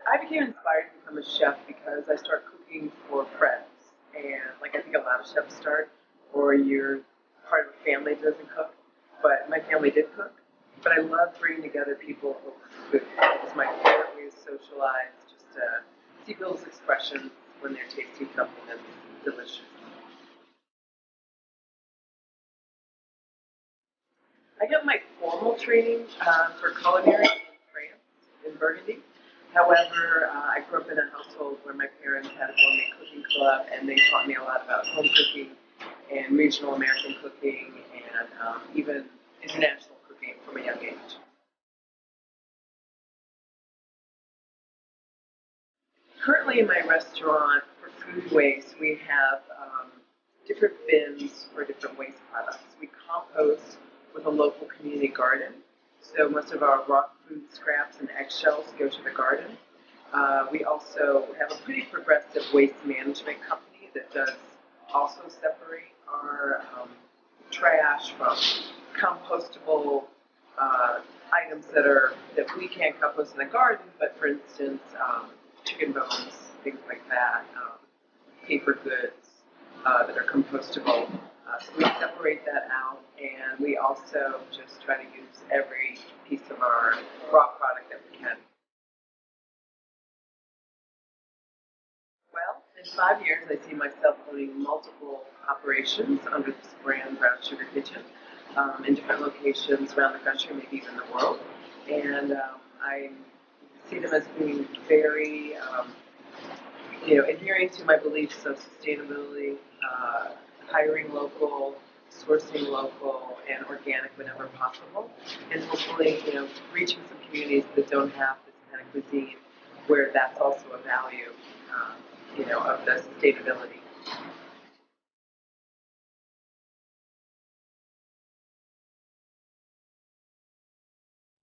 I became inspired to become a chef because I started cooking for friends. And like I think a lot of chefs start, or you're part of a family that doesn't cook. But my family did cook. But I love bringing together people who cook food. It's my favorite way to socialize, just to see people's expressions when they're tasting something that's delicious. I got my formal training for culinary in France, in Burgundy. However, I grew up in a household where my parents had a gourmet cooking club, and they taught me a lot about home cooking and regional American cooking and even international cooking from a young age. Currently, in my restaurant for food waste, we have different bins for different waste products. We compost with a local community garden. So most of our raw food scraps and eggshells go to the garden. We also have a pretty progressive waste management company that does also separate our trash from compostable items that we can't compost in the garden, but for instance, chicken bones, things like that, paper goods that are compostable. So we separate that out, and we also just try to use every piece of our raw product that we can. Well, in 5 years, I see myself owning multiple operations under this brand, Brown Sugar Kitchen, in different locations around the country, maybe even the world. And I see them as being very, adhering to my beliefs of sustainability, hiring local, sourcing local, and organic whenever possible, and hopefully, reaching some communities that don't have this kind of cuisine, where that's also a value, of the sustainability